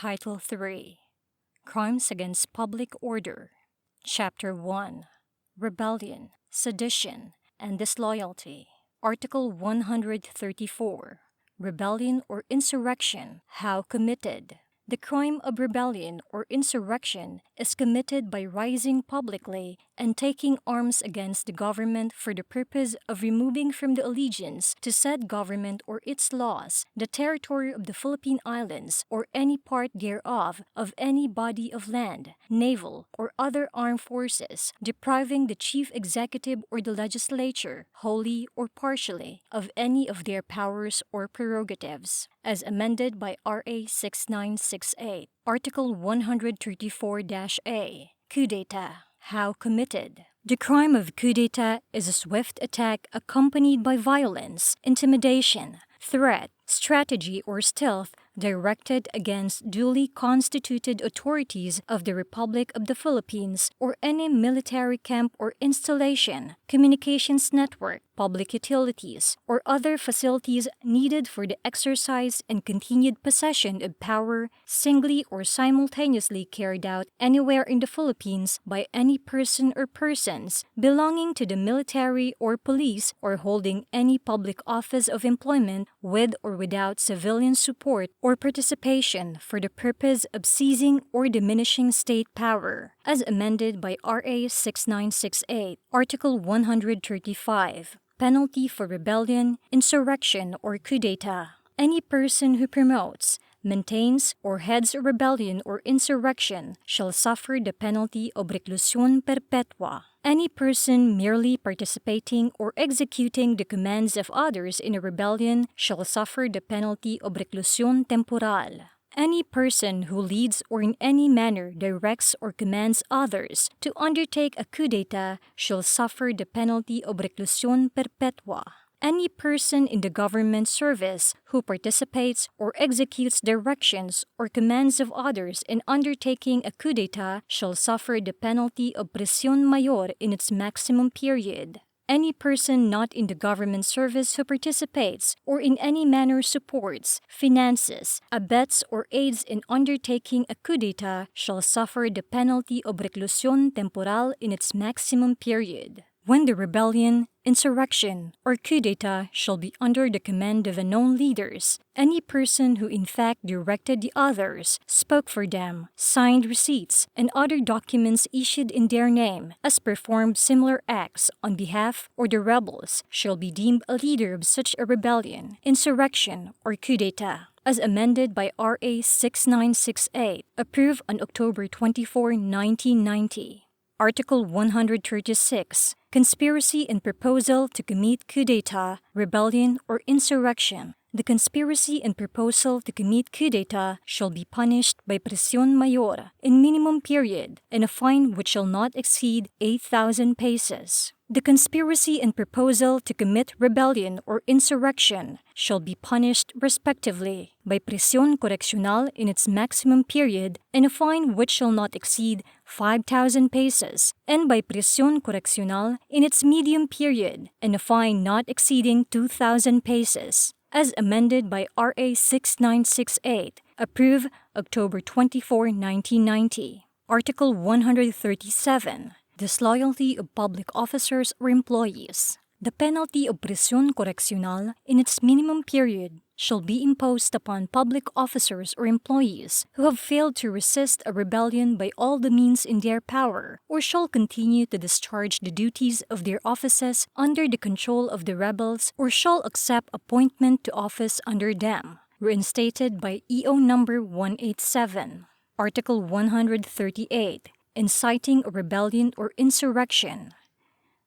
Title 3 Crimes Against Public Order, Chapter 1 Rebellion, Sedition, and Disloyalty. Article 134 Rebellion or Insurrection, How Committed. The crime of rebellion or insurrection is committed by rising publicly and taking arms against the government for the purpose of removing from the allegiance to said government or its laws, the territory of the Philippine Islands or any part thereof of any body of land, naval, or other armed forces, depriving the chief executive or the legislature, wholly or partially, of any of their powers or prerogatives, as amended by RA 6968. Article 134-A. Coup d'etat. How committed. The crime of coup d'etat is a swift attack accompanied by violence, intimidation, threat, strategy, or stealth directed against duly constituted authorities of the Republic of the Philippines or any military camp or installation, communications network, public utilities, or other facilities needed for the exercise and continued possession of power, singly or simultaneously carried out anywhere in the Philippines by any person or persons belonging to the military or police or holding any public office of employment with or without civilian support or participation for the purpose of seizing or diminishing state power, as amended by RA 6968, Article 135. Penalty for rebellion, insurrection, or coup d'etat. Any person who promotes, maintains, or heads a rebellion or insurrection shall suffer the penalty of reclusión perpetua. Any person merely participating or executing the commands of others in a rebellion shall suffer the penalty of reclusión temporal. Any person who leads or in any manner directs or commands others to undertake a coup d'etat shall suffer the penalty of reclusión perpetua. Any person in the government service who participates or executes directions or commands of others in undertaking a coup d'etat shall suffer the penalty of prisión mayor in its maximum period. Any person not in the government service who participates or in any manner supports, finances, abets, or aids in undertaking a coup d'etat shall suffer the penalty of reclusión temporal in its maximum period. When the rebellion, insurrection, or coup d'etat shall be under the command of unknown leaders, any person who in fact directed the others, spoke for them, signed receipts, and other documents issued in their name, as performed similar acts on behalf of the rebels, shall be deemed a leader of such a rebellion, insurrection, or coup d'etat, as amended by RA 6968, approved on October 24, 1990. Article 136. Conspiracy and proposal to commit coup d'etat, rebellion, or insurrection. The conspiracy and proposal to commit coup d'etat shall be punished by prisión mayor in minimum period and a fine which shall not exceed 8,000 pesos. The conspiracy and proposal to commit rebellion or insurrection shall be punished respectively by prisión correccional in its maximum period and a fine which shall not exceed 5,000 pesos, and by prisión correccional in its medium period and a fine not exceeding 2,000 pesos, as amended by RA 6968, approved October 24, 1990. Article 137. Disloyalty of public officers or employees. The penalty of prisión correccional in its minimum period shall be imposed upon public officers or employees who have failed to resist a rebellion by all the means in their power, or shall continue to discharge the duties of their offices under the control of the rebels, or shall accept appointment to office under them. Reinstated by EO number 187. Article 138. Inciting a rebellion or insurrection.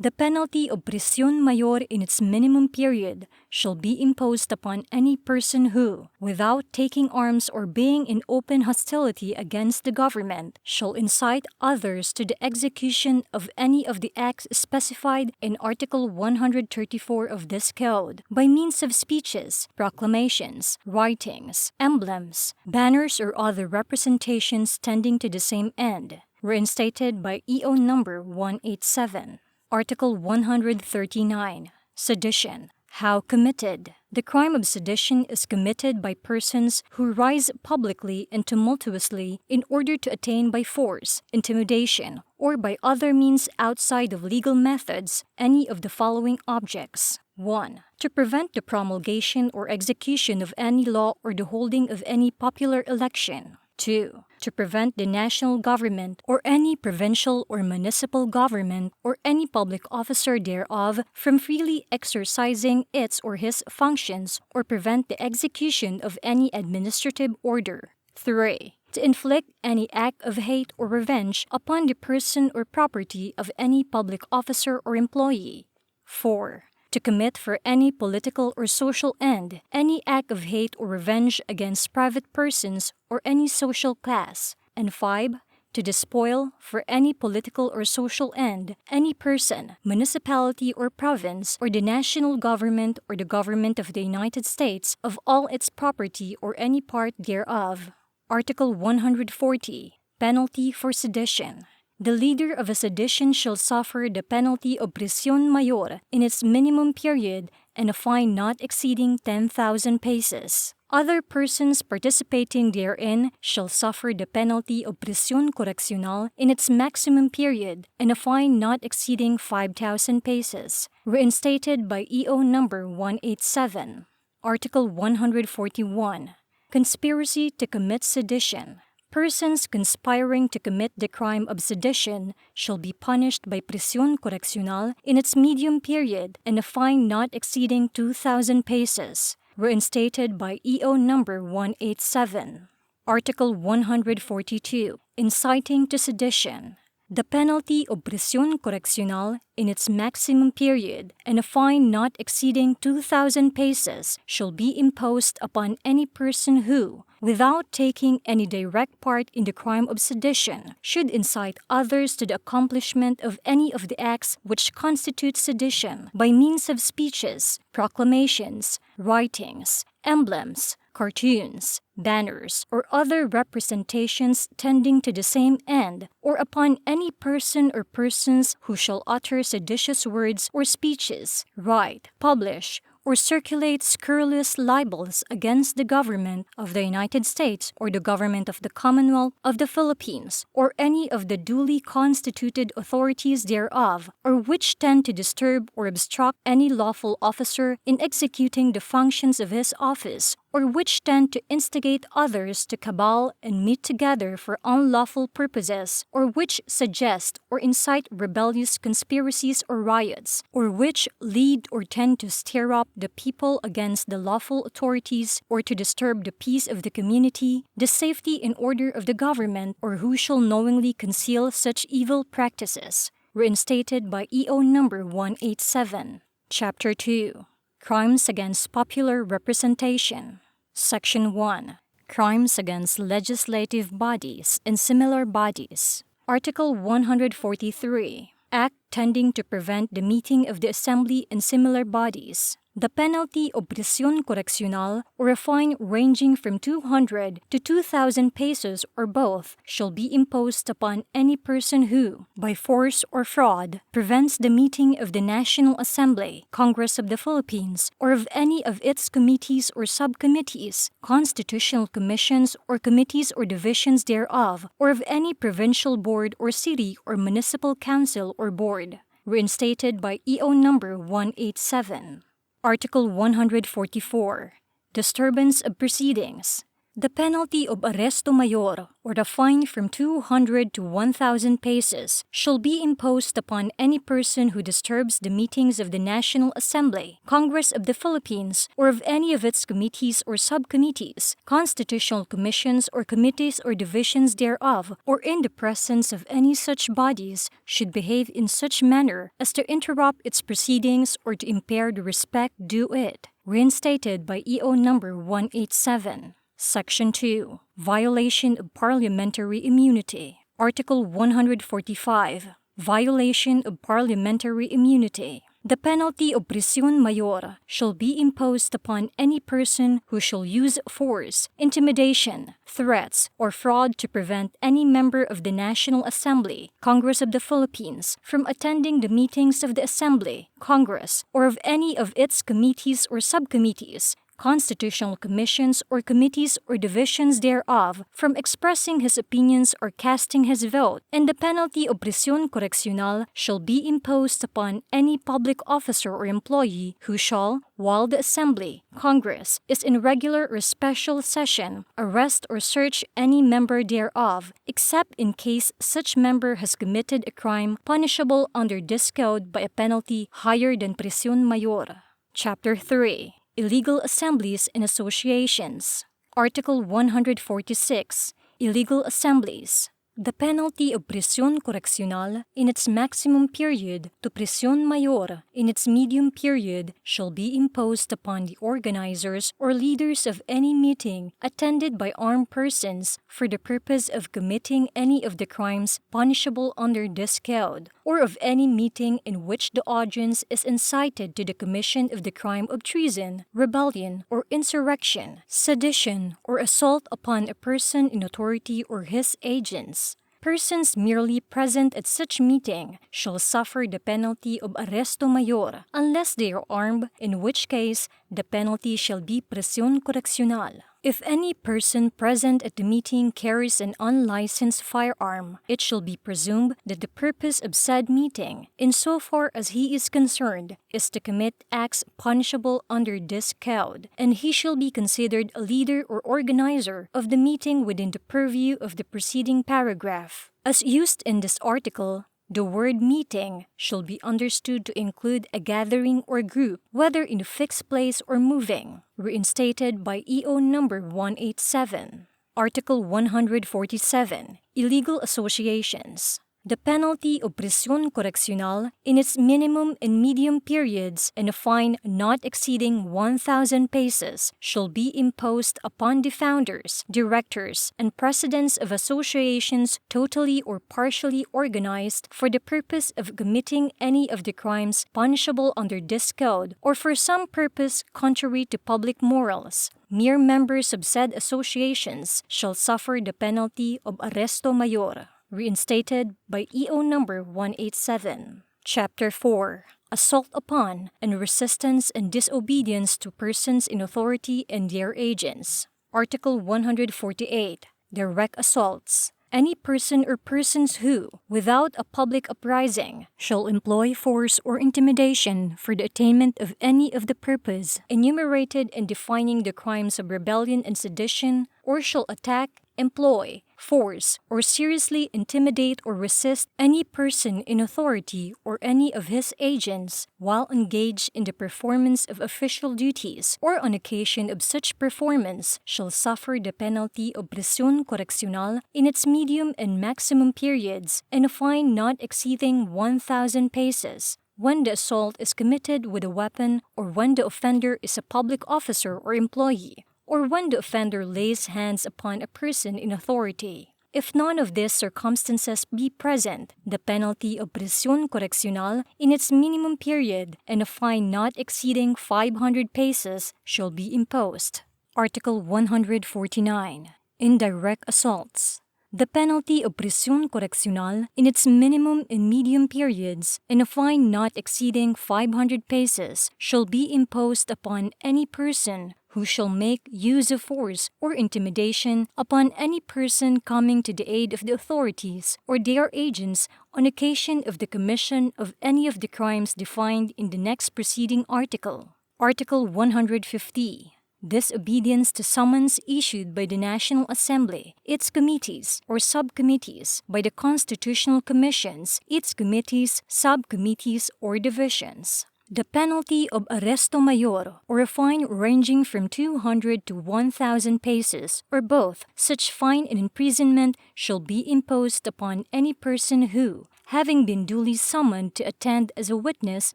The penalty of prisión mayor in its minimum period shall be imposed upon any person who, without taking arms or being in open hostility against the government, shall incite others to the execution of any of the acts specified in Article 134 of this Code, by means of speeches, proclamations, writings, emblems, banners, or other representations tending to the same end. Reinstated by EO number 187. Article 139. Sedition. How committed. The crime of sedition is committed by persons who rise publicly and tumultuously in order to attain by force, intimidation, or by other means outside of legal methods any of the following objects. 1. To prevent the promulgation or execution of any law or the holding of any popular election. 2. To prevent the national government or any provincial or municipal government or any public officer thereof from freely exercising its or his functions or prevent the execution of any administrative order. 3. To inflict any act of hate or revenge upon the person or property of any public officer or employee. 4. To commit for any political or social end any act of hate or revenge against private persons or any social class. And 5. To despoil for any political or social end any person, municipality or province or the national government or the government of the United States of all its property or any part thereof. Article 140. Penalty for sedition. The leader of a sedition shall suffer the penalty of prisión mayor in its minimum period and a fine not exceeding 10,000 pesos. Other persons participating therein shall suffer the penalty of prisión correccional in its maximum period and a fine not exceeding 5,000 pesos, reinstated by EO number 187. Article 141. Conspiracy to commit sedition. Persons conspiring to commit the crime of sedition shall be punished by prisión correccional in its medium period and a fine not exceeding 2,000 pesos, reinstated by EO number 187. Article 142. Inciting to sedition. The penalty of prisión correccional in its maximum period and a fine not exceeding 2,000 pesos shall be imposed upon any person who, without taking any direct part in the crime of sedition, should incite others to the accomplishment of any of the acts which constitute sedition by means of speeches, proclamations, writings, emblems, cartoons, banners, or other representations tending to the same end, or upon any person or persons who shall utter seditious words or speeches, write, publish, or circulate scurrilous libels against the government of the United States or the government of the Commonwealth of the Philippines or any of the duly constituted authorities thereof, or which tend to disturb or obstruct any lawful officer in executing the functions of his office, or which tend to instigate others to cabal and meet together for unlawful purposes, or which suggest or incite rebellious conspiracies or riots, or which lead or tend to stir up the people against the lawful authorities or to disturb the peace of the community, the safety and order of the government, or who shall knowingly conceal such evil practices. Reinstated by EO number 187. Chapter 2. Crimes against popular representation. Section 1. Crimes against legislative bodies and similar bodies. Article 143. Act tending to prevent the meeting of the assembly and similar bodies. The penalty of prisión correccional or a fine ranging from 200 to 2,000 pesos or both shall be imposed upon any person who, by force or fraud, prevents the meeting of the National Assembly, Congress of the Philippines, or of any of its committees or subcommittees, constitutional commissions or committees or divisions thereof, or of any provincial board or city or municipal council or board. Reinstated by EO number 187. Article 144. Disturbance of proceedings. The penalty of arresto mayor, or the fine from 200 to 1,000 pesos, shall be imposed upon any person who disturbs the meetings of the National Assembly, Congress of the Philippines, or of any of its committees or subcommittees, constitutional commissions or committees or divisions thereof, or in the presence of any such bodies, should behave in such manner as to interrupt its proceedings or to impair the respect due it. Reinstated by EO number 187. Section 2. Violation of parliamentary immunity. Article 145. Violation of parliamentary immunity. The penalty of prisión mayor shall be imposed upon any person who shall use force, intimidation, threats, or fraud to prevent any member of the National Assembly, Congress of the Philippines, from attending the meetings of the Assembly, Congress, or of any of its committees or subcommittees, constitutional commissions or committees or divisions thereof, from expressing his opinions or casting his vote, and the penalty of prisión correccional shall be imposed upon any public officer or employee who shall, while the Assembly, Congress, is in regular or special session, arrest or search any member thereof, except in case such member has committed a crime punishable under this code by a penalty higher than prisión mayor. Chapter 3. Illegal Assemblies and Associations. Article 146. Illegal Assemblies. The penalty of prisión correccional in its maximum period to prisión mayor in its medium period shall be imposed upon the organizers or leaders of any meeting attended by armed persons for the purpose of committing any of the crimes punishable under this code, or of any meeting in which the audience is incited to the commission of the crime of treason, rebellion, or insurrection, sedition, or assault upon a person in authority or his agents. Persons merely present at such meeting shall suffer the penalty of arresto mayor unless they are armed, in which case the penalty shall be prisión correccional. If any person present at the meeting carries an unlicensed firearm, it shall be presumed that the purpose of said meeting, insofar as he is concerned, is to commit acts punishable under this code, and he shall be considered a leader or organizer of the meeting within the purview of the preceding paragraph. As used in this article, the word meeting shall be understood to include a gathering or group, whether in a fixed place or moving, reinstated by EO number 187. Article 147. Illegal Associations. The penalty of prisión correccional in its minimum and medium periods and a fine not exceeding 1,000 pesos shall be imposed upon the founders, directors, and presidents of associations totally or partially organized for the purpose of committing any of the crimes punishable under this code or for some purpose contrary to public morals. Mere members of said associations shall suffer the penalty of arresto mayor. Reinstated by EO number 187. Chapter 4. Assault upon and resistance and disobedience to persons in authority and their agents. Article 148. Direct assaults. Any person or persons who, without a public uprising, shall employ force or intimidation for the attainment of any of the purpose enumerated in defining the crimes of rebellion and sedition, or shall attack, employ, force, or seriously intimidate or resist any person in authority or any of his agents while engaged in the performance of official duties or on occasion of such performance shall suffer the penalty of prisión correccional in its medium and maximum periods and a fine not exceeding 1,000 pesos when the assault is committed with a weapon or when the offender is a public officer or employee, or when the offender lays hands upon a person in authority. If none of these circumstances be present, the penalty of prisión correccional in its minimum period and a fine not exceeding 500 pesos shall be imposed. Article 149. Indirect assaults. The penalty of prisión correccional in its minimum and medium periods and a fine not exceeding 500 pesos shall be imposed upon any person who shall make use of force or intimidation upon any person coming to the aid of the authorities or their agents on occasion of the commission of any of the crimes defined in the next preceding article. Article 150. Disobedience to summons issued by the National Assembly, its committees or subcommittees, by the constitutional commissions, its committees, subcommittees, or divisions. The penalty of arresto mayor, or a fine ranging from 200 to 1,000 pesos, or both, such fine and imprisonment shall be imposed upon any person who, having been duly summoned to attend as a witness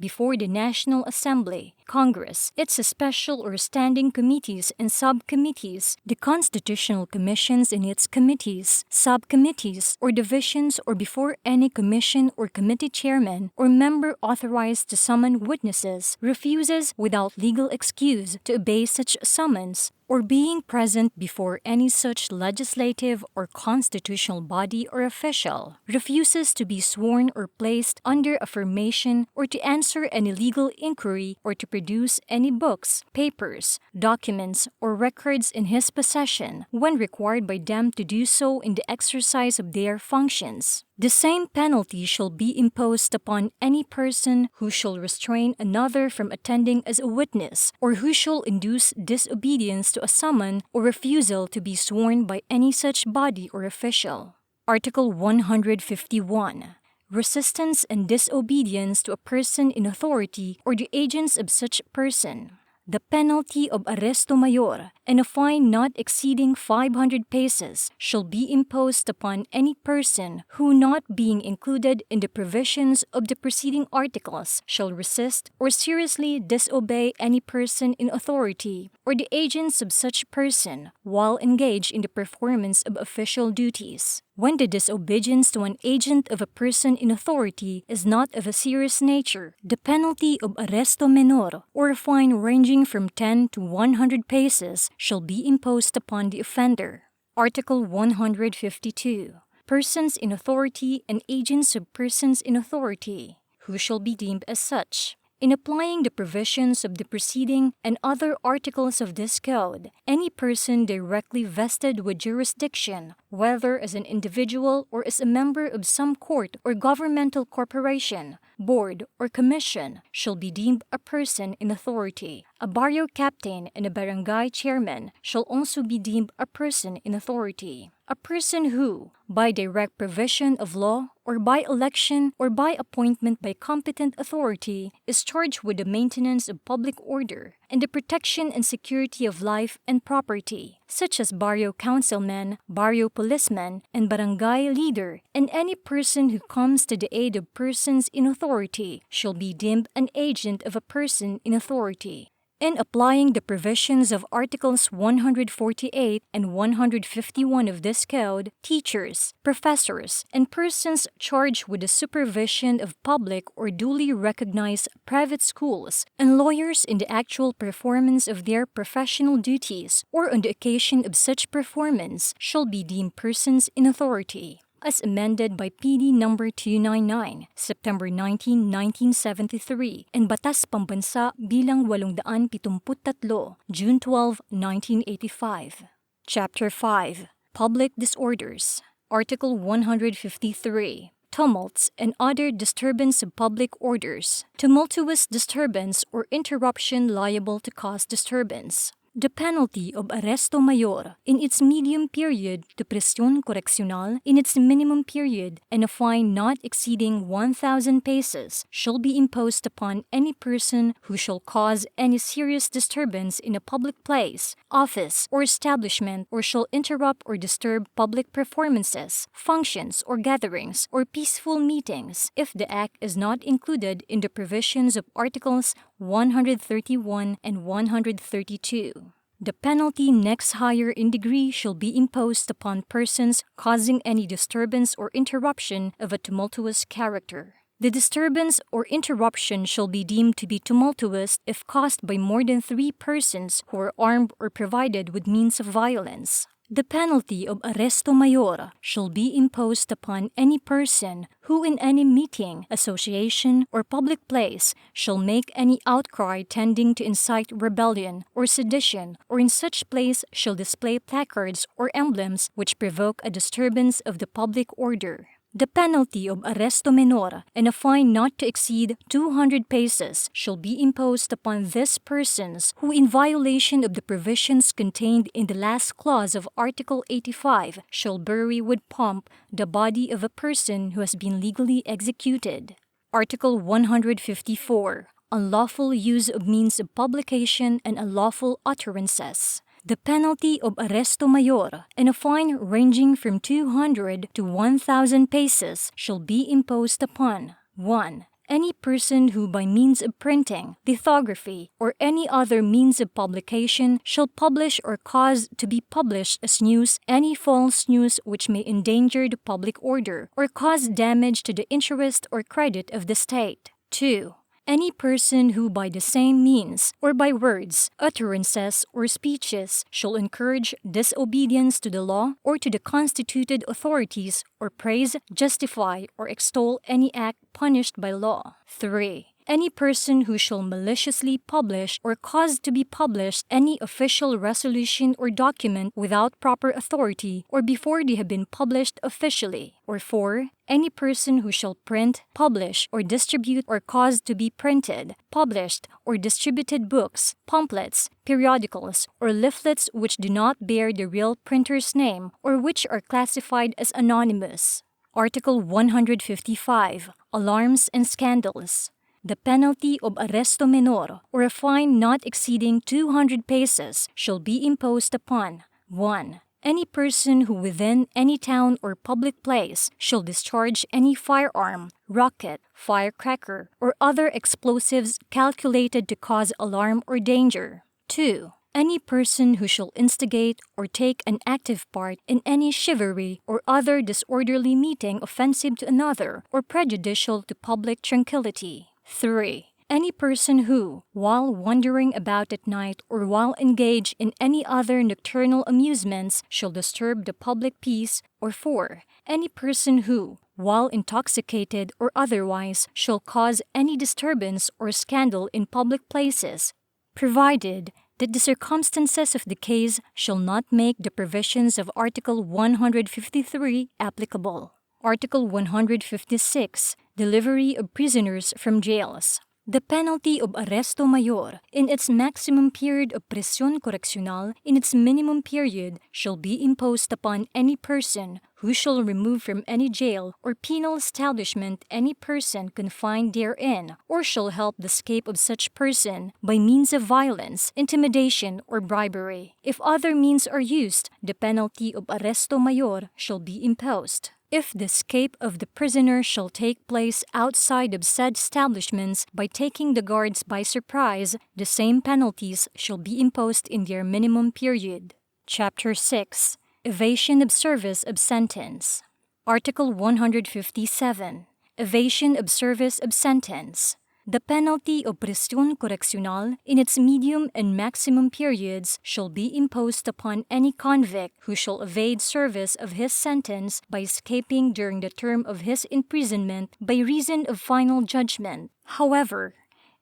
before the National Assembly, Congress, its special or standing committees and subcommittees, the constitutional commissions and its committees, subcommittees, or divisions, or before any commission or committee chairman or member authorized to summon witnesses refuses without legal excuse to obey such summons, or being present before any such legislative or constitutional body or official, refuses to be sworn or placed under affirmation or to answer any legal inquiry or to produce any books, papers, documents, or records in his possession when required by them to do so in the exercise of their functions. The same penalty shall be imposed upon any person who shall restrain another from attending as a witness, or who shall induce disobedience to a summon or refusal to be sworn by any such body or official. Article 151. Resistance and disobedience to a person in authority or the agents of such person. The penalty of arresto mayor and a fine not exceeding 500 pesos shall be imposed upon any person who, not being included in the provisions of the preceding articles, shall resist or seriously disobey any person in authority or the agents of such person while engaged in the performance of official duties. When the disobedience to an agent of a person in authority is not of a serious nature, the penalty of arresto menor, or a fine ranging from 10 to 100 pesos, shall be imposed upon the offender. Article 152. Persons in authority and agents of persons in authority, who shall be deemed as such. In applying the provisions of the preceding and other articles of this code, any person directly vested with jurisdiction, whether as an individual or as a member of some court or governmental corporation, board, or commission, shall be deemed a person in authority. A barrio captain and a barangay chairman shall also be deemed a person in authority. A person who, by direct provision of law, or by election, or by appointment by competent authority, is charged with the maintenance of public order and the protection and security of life and property, such as barrio councilman, barrio policeman, and barangay leader, and any person who comes to the aid of persons in authority shall be deemed an agent of a person in authority. In applying the provisions of Articles 148 and 151 of this code, teachers, professors, and persons charged with the supervision of public or duly recognized private schools, and lawyers in the actual performance of their professional duties or on the occasion of such performance shall be deemed persons in authority, as amended by PD No. 299, September 19, 1973, and Batas Pambansa bilang 873, June 12, 1985. Chapter 5. Public Disorders. Article 153. Tumults and other disturbance of public orders. Tumultuous disturbance or interruption liable to cause disturbance. The penalty of arresto mayor in its medium period to prisión correccional in its minimum period and a fine not exceeding 1,000 pesos shall be imposed upon any person who shall cause any serious disturbance in a public place, office, or establishment, or shall interrupt or disturb public performances, functions, or gatherings, or peaceful meetings, if the act is not included in the provisions of Articles 131 and 132. The penalty next higher in degree shall be imposed upon persons causing any disturbance or interruption of a tumultuous character. The disturbance or interruption shall be deemed to be tumultuous if caused by more than 3 persons who are armed or provided with means of violence. The penalty of arresto mayor shall be imposed upon any person who in any meeting, association, or public place shall make any outcry tending to incite rebellion or sedition, or in such place shall display placards or emblems which provoke a disturbance of the public order. The penalty of arresto menor and a fine not to exceed 200 pesos shall be imposed upon these persons who, in violation of the provisions contained in the last clause of Article 85, shall bury with pomp the body of a person who has been legally executed. Article 154. Unlawful use of means of publication and unlawful utterances. the penalty of arresto mayor and a fine ranging from 200 to 1,000 pesos shall be imposed upon 1. Any person who by means of printing, lithography, or any other means of publication shall publish or cause to be published as news any false news which may endanger the public order or cause damage to the interest or credit of the state. 2. Any person who by the same means, or by words, utterances, or speeches, shall encourage disobedience to the law or to the constituted authorities, or praise, justify, or extol any act punished by law. 3. Any person who shall maliciously publish or cause to be published any official resolution or document without proper authority or before they have been published officially. Or 4. Any person who shall print, publish, or distribute or cause to be printed, published, or distributed books, pamphlets, periodicals, or leaflets which do not bear the real printer's name or which are classified as anonymous. Article 155. Alarms and Scandals. The penalty of arresto menor, or a fine not exceeding 200 pesos, shall be imposed upon 1. Any person who within any town or public place shall discharge any firearm, rocket, firecracker, or other explosives calculated to cause alarm or danger. 2. Any person who shall instigate or take an active part in any chivalry or other disorderly meeting offensive to another or prejudicial to public tranquility. 3. Any person who, while wandering about at night or while engaged in any other nocturnal amusements, shall disturb the public peace. Or 4. Any person who, while intoxicated or otherwise, shall cause any disturbance or scandal in public places, provided that the circumstances of the case shall not make the provisions of Article 153 applicable. Article 156. Delivery of prisoners from jails. The penalty of arresto mayor, in its maximum period of prisión correccional, in its minimum period, shall be imposed upon any person who shall remove from any jail or penal establishment any person confined therein, or shall help the escape of such person by means of violence, intimidation, or bribery. If other means are used, the penalty of arresto mayor shall be imposed. If the escape of the prisoner shall take place outside of said establishments by taking the guards by surprise, the same penalties shall be imposed in their minimum period. Chapter 6. Evasion of Service of Sentence. Article 157. Evasion of Service of Sentence. The penalty of prisión correccional in its medium and maximum periods shall be imposed upon any convict who shall evade service of his sentence by escaping during the term of his imprisonment by reason of final judgment. However,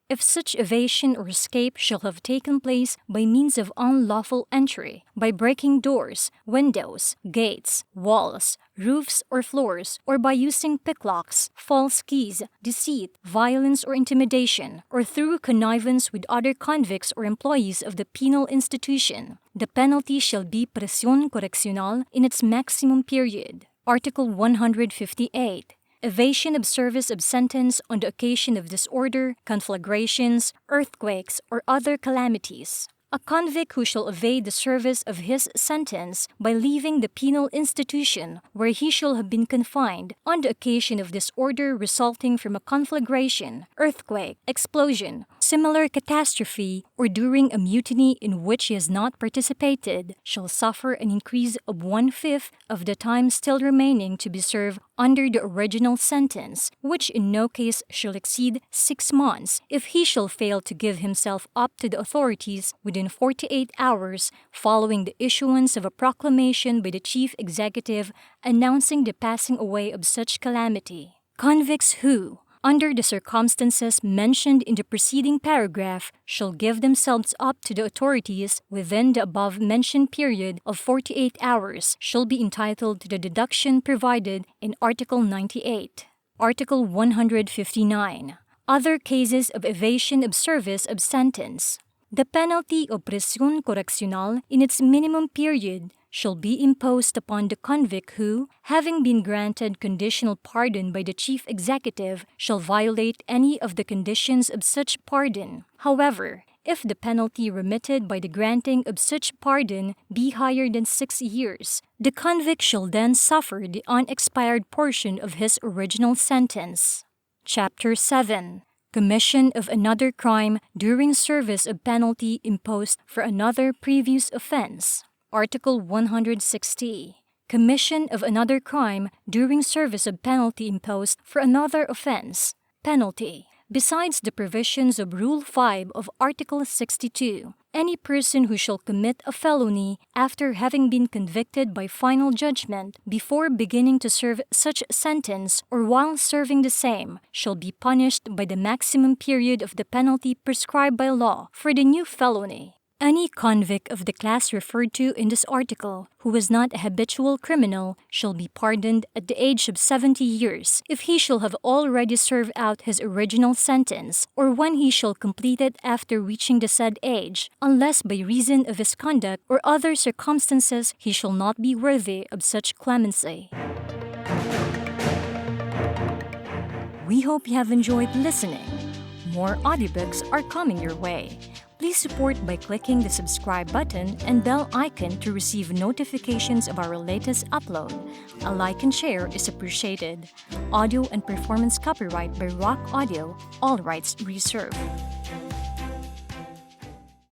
if such evasion or escape shall have taken place by means of unlawful entry, by breaking doors, windows, gates, walls, roofs, or floors, or by using picklocks, false keys, deceit, violence, or intimidation, or through connivance with other convicts or employees of the penal institution, the penalty shall be prisión correccional in its maximum period. Article 158. Evasion of service of sentence on the occasion of disorder, conflagrations, earthquakes, or other calamities. A convict who shall evade the service of his sentence by leaving the penal institution where he shall have been confined on the occasion of disorder resulting from a conflagration, earthquake, explosion, similar catastrophe, or during a mutiny in which he has not participated, shall suffer an increase of 1/5 of the time still remaining to be served under the original sentence, which in no case shall exceed 6 months, if he shall fail to give himself up to the authorities within 48 hours following the issuance of a proclamation by the Chief Executive announcing the passing away of such calamity. Convicts who, under the circumstances mentioned in the preceding paragraph, shall give themselves up to the authorities within the above-mentioned period of 48 hours shall be entitled to the deduction provided in Article 98. Article 159. Other cases of evasion of service of sentence. The penalty of prisión correccional in its minimum period shall be imposed upon the convict who, having been granted conditional pardon by the Chief Executive, shall violate any of the conditions of such pardon. However, if the penalty remitted by the granting of such pardon be higher than 6 years, the convict shall then suffer the unexpired portion of his original sentence. Chapter 7. Commission of another crime during service of penalty imposed for another previous offense. Article 160. Commission of another crime during service of penalty imposed for another offense. Penalty. Besides the provisions of Rule 5 of Article 62, any person who shall commit a felony after having been convicted by final judgment before beginning to serve such sentence or while serving the same shall be punished by the maximum period of the penalty prescribed by law for the new felony. Any convict of the class referred to in this article who was not a habitual criminal shall be pardoned at the age of 70 years if he shall have already served out his original sentence, or when he shall complete it after reaching the said age, unless by reason of his conduct or other circumstances he shall not be worthy of such clemency. We hope you have enjoyed listening. More audiobooks are coming your way. Please support by clicking the subscribe button and bell icon to receive notifications of our latest upload. A like and share is appreciated. Audio and performance copyright by RAK Audio, all rights reserved.